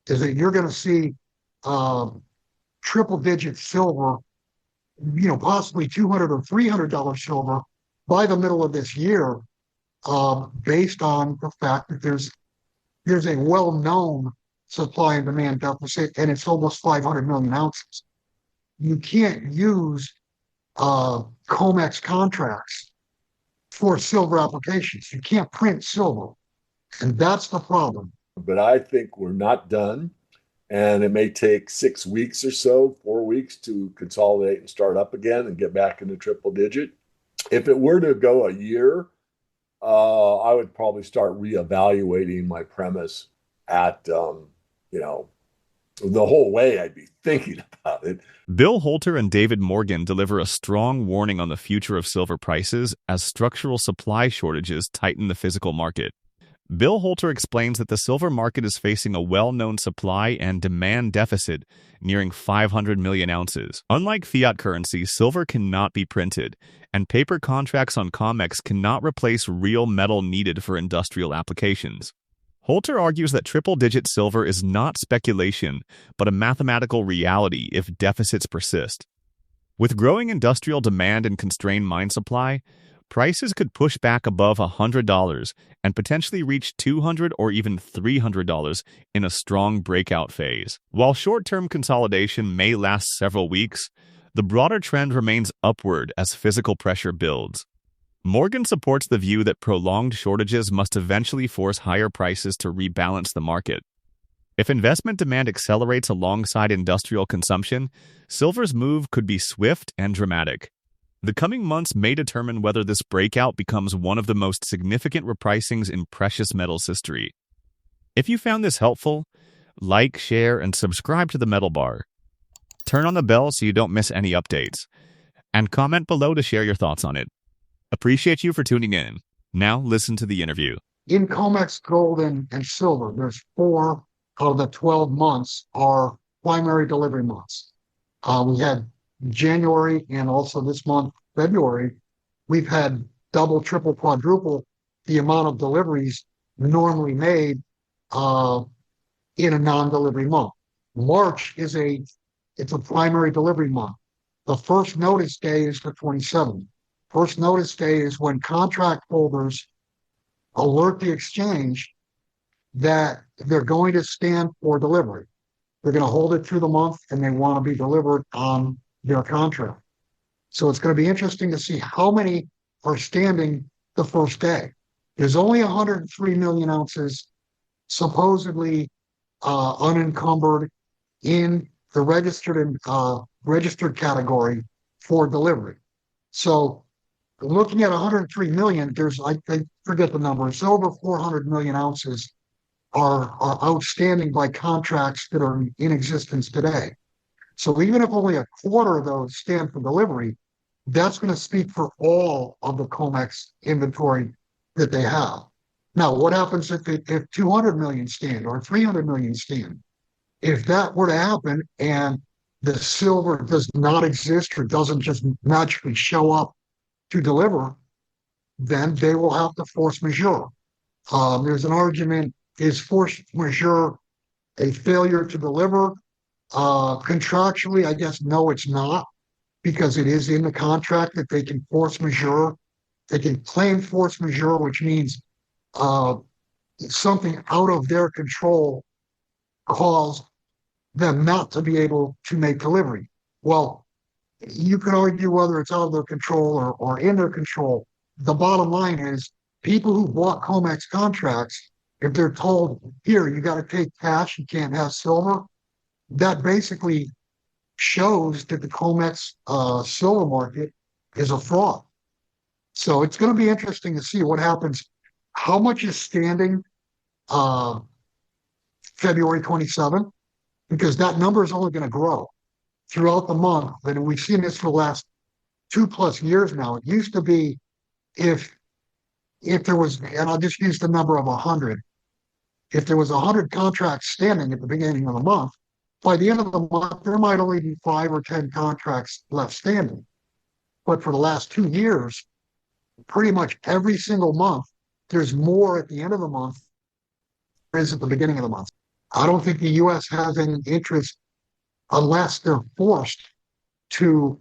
is that you're going to see triple digit silver, possibly $200 or $300 silver by the middle of this year, based on the fact that there's a well-known supply and demand deficit, and it's almost 500 million ounces. You can't use COMEX contracts for silver applications. You can't print silver, and that's the problem. But I think we're not done. And it may take 6 weeks or so, 4 weeks to consolidate and start up again and get back into triple digit. If it were to go a year, I would probably start reevaluating my premise at, the whole way I'd be thinking about it. Bill Holter and David Morgan deliver a strong warning on the future of silver prices as structural supply shortages tighten the physical market. Bill Holter explains that the silver market is facing a well-known supply and demand deficit nearing 500 million ounces. Unlike fiat currency, silver cannot be printed, and paper contracts on COMEX cannot replace real metal needed for industrial applications. Holter argues that triple-digit silver is not speculation, but a mathematical reality if deficits persist. With growing industrial demand and constrained mine supply, prices could push back above $100 and potentially reach $200 or even $300 in a strong breakout phase. While short-term consolidation may last several weeks, the broader trend remains upward as physical pressure builds. Morgan supports the view that prolonged shortages must eventually force higher prices to rebalance the market. If investment demand accelerates alongside industrial consumption, silver's move could be swift and dramatic. The coming months may determine whether this breakout becomes one of the most significant repricings in precious metals history. If you found this helpful, like, share, and subscribe to the Metal Bar. Turn on the bell so you don't miss any updates. And comment below to share your thoughts on it. Appreciate you for tuning in. Now listen to the interview. In COMEX gold and silver, there's 4 out of the 12 months are primary delivery months. We had January and also this month, February, we've had double, triple, quadruple the amount of deliveries normally made in a non-delivery month. March it's a primary delivery month. The first notice day is the 27th. First notice day is when contract holders alert the exchange that they're going to stand for delivery. They're going to hold it through the month and they want to be delivered on their contract. So it's going to be interesting to see how many are standing the first day. There's only 103 million ounces supposedly unencumbered in the registered category for delivery. So looking at 103 million, I forget the number, it's over 400 million ounces are outstanding by contracts that are in existence today. So even if only a quarter of those stand for delivery, that's going to speak for all of the COMEX inventory that they have. Now, what happens if 200 million stand or 300 million stand? If that were to happen and the silver does not exist or doesn't just magically show up to deliver, then they will have to force majeure. There's an argument, is force majeure a failure to deliver? Contractually, I guess, no, it's not, because it is in the contract that they can force majeure. They can claim force majeure, which means something out of their control caused them not to be able to make delivery. Well, you could argue whether it's out of their control or in their control. The bottom line is people who bought COMEX contracts, if they're told, here, you got to take cash, you can't have silver, that basically shows that the COMEX silver market is a fraud. So it's going to be interesting to see what happens. How much is standing February 27th? Because that number is only going to grow throughout the month. And we've seen this for the last 2+ years now. It used to be if there was, and I'll just use the number of 100, if there was 100 contracts standing at the beginning of the month, by the end of the month, there might only be 5 or 10 contracts left standing. But for the last 2 years, pretty much every single month, there's more at the end of the month than there is at the beginning of the month. I don't think the U.S. has any interest unless they're forced to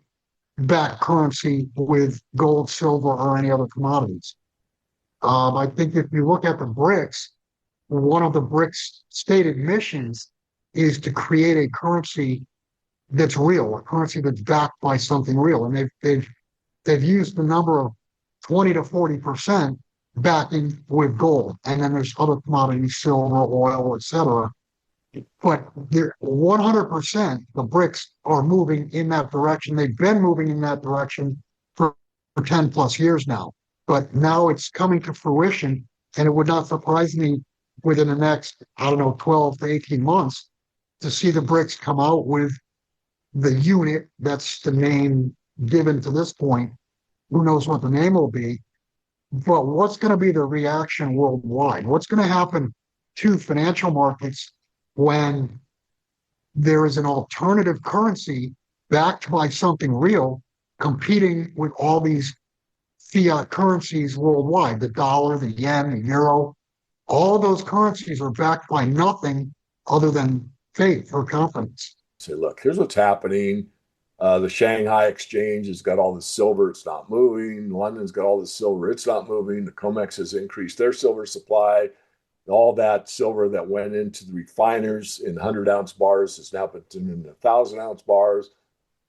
back currency with gold, silver, or any other commodities. I think if you look at the BRICS, one of the BRICS stated missions is to create a currency that's real, a currency that's backed by something real. And they've used the number of 20 to 40% backing with gold. And then there's other commodities, silver, oil, etc. But they're 100%, the BRICS are moving in that direction. They've been moving in that direction for 10 plus years now. But now it's coming to fruition. And it would not surprise me within the next, 12 to 18 months to see the BRICS come out with the unit. That's the name given to this point. Who knows what the name will be? But what's going to be the reaction worldwide? What's going to happen to financial markets when there is an alternative currency backed by something real competing with all these fiat currencies worldwide, the dollar, the yen, the euro? All of those currencies are backed by nothing other than faith or confidence. Say, look, here's what's happening. The Shanghai exchange has got all the silver, it's not moving. London's got all the silver, it's not moving. The Comex has increased their silver supply. All that silver that went into the refiners in 100-ounce bars has now been in 1,000-ounce bars.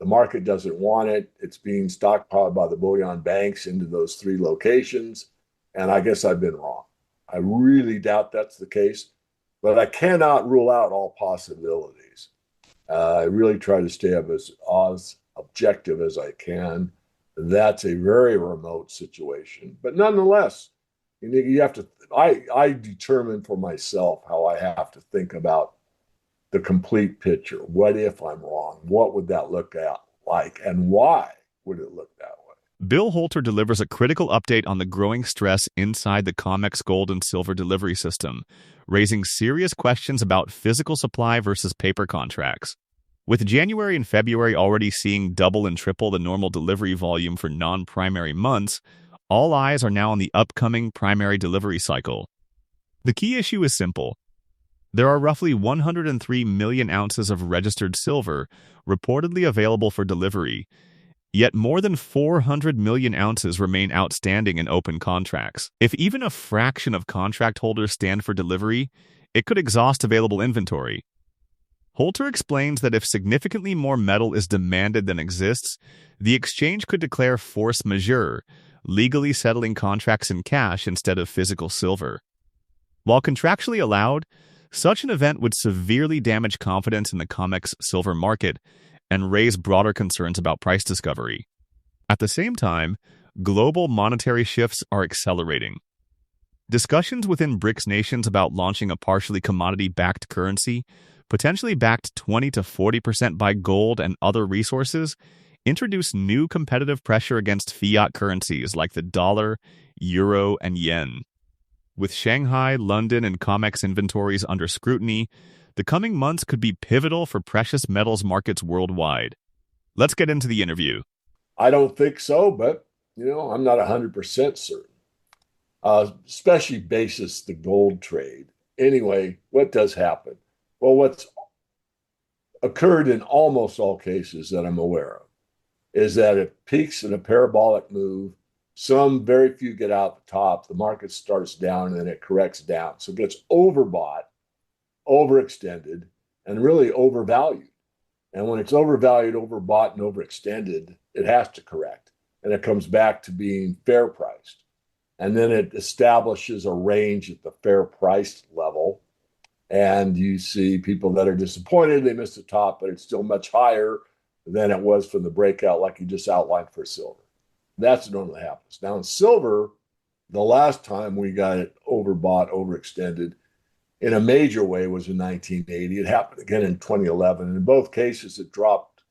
The market doesn't want it. It's being stockpiled by the bullion banks into those 3 locations. And I guess I've been wrong. I really doubt that's the case, but I cannot rule out all possibilities. I really try to stay up as objective as I can. That's a very remote situation, but nonetheless, you have to. I determine for myself how I have to think about the complete picture. What if I'm wrong? What would that look like, and why would it look that way? Bill Holter delivers a critical update on the growing stress inside the Comex gold and silver delivery system, raising serious questions about physical supply versus paper contracts. With January and February already seeing double and triple the normal delivery volume for non-primary months, all eyes are now on the upcoming primary delivery cycle. The key issue is simple. There are roughly 103 million ounces of registered silver reportedly available for delivery, yet more than 400 million ounces remain outstanding in open contracts. If even a fraction of contract holders stand for delivery, it could exhaust available inventory. Holter explains that if significantly more metal is demanded than exists, the exchange could declare force majeure, legally settling contracts in cash instead of physical silver. While contractually allowed, such an event would severely damage confidence in the Comex silver market and raise broader concerns about price discovery. At the same time, global monetary shifts are accelerating. Discussions within BRICS nations about launching a partially commodity-backed currency, potentially backed 20 to 40% by gold and other resources, introduce new competitive pressure against fiat currencies like the dollar, euro, and yen. With Shanghai, London, and Comex inventories under scrutiny, the coming months could be pivotal for precious metals markets worldwide. Let's get into the interview. I don't think so, but I'm not 100% certain, especially basis the gold trade. Anyway, what does happen? Well, what's occurred in almost all cases that I'm aware of is that it peaks in a parabolic move. Some very few get out the top. The market starts down and then it corrects down. So it gets overbought, overextended, and really overvalued. And when it's overvalued, overbought, and overextended, it has to correct. And it comes back to being fair priced. And then it establishes a range at the fair priced level. And you see people that are disappointed, they missed the top, but it's still much higher than it was from the breakout, like you just outlined for silver. That's what normally happens. Now in silver, the last time we got it overbought, overextended in a major way was in 1980. It happened again in 2011. And in both cases, it dropped.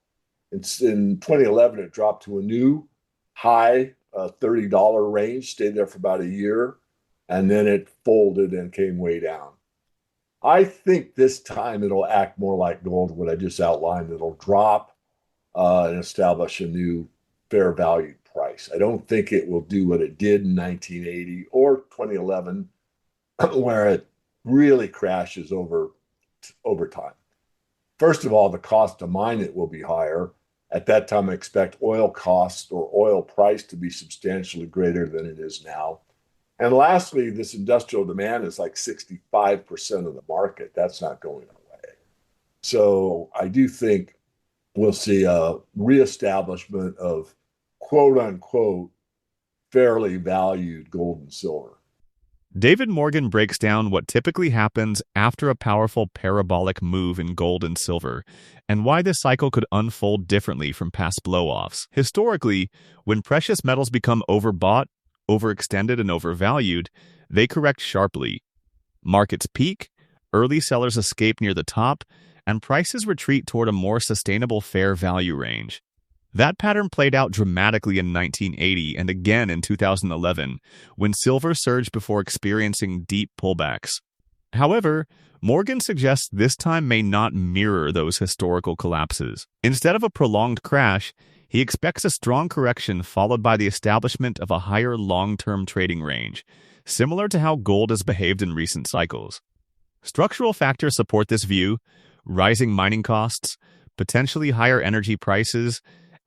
In 2011, it dropped to a new high, $30 range, stayed there for about a year, and then it folded and came way down. I think this time it'll act more like gold, what I just outlined. It'll drop and establish a new fair value price. I don't think it will do what it did in 1980 or 2011, where it really crashes over over time. First of all, the cost to mine it will be higher. At that time, I expect oil cost or oil price to be substantially greater than it is now. And lastly, this industrial demand is like 65% of the market. That's not going away. So I do think we'll see a reestablishment of quote unquote fairly valued gold and silver. David Morgan breaks down what typically happens after a powerful parabolic move in gold and silver, and why this cycle could unfold differently from past blow-offs. Historically, when precious metals become overbought, overextended, and overvalued, they correct sharply. Markets peak, early sellers escape near the top, and prices retreat toward a more sustainable fair value range. That pattern played out dramatically in 1980 and again in 2011, when silver surged before experiencing deep pullbacks. However, Morgan suggests this time may not mirror those historical collapses. Instead of a prolonged crash, he expects a strong correction followed by the establishment of a higher long-term trading range, similar to how gold has behaved in recent cycles. Structural factors support this view: rising mining costs, potentially higher energy prices,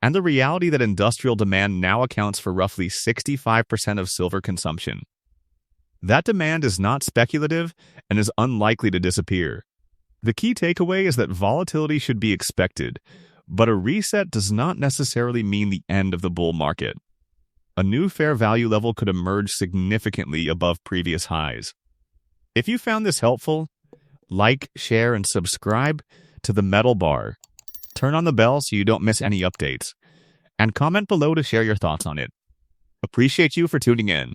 and the reality that industrial demand now accounts for roughly 65% of silver consumption. That demand is not speculative and is unlikely to disappear. The key takeaway is that volatility should be expected, but a reset does not necessarily mean the end of the bull market. A new fair value level could emerge significantly above previous highs. If you found this helpful, like, share, and subscribe to the Metal Bar. Turn on the bell so you don't miss any updates, and comment below to share your thoughts on it. Appreciate you for tuning in.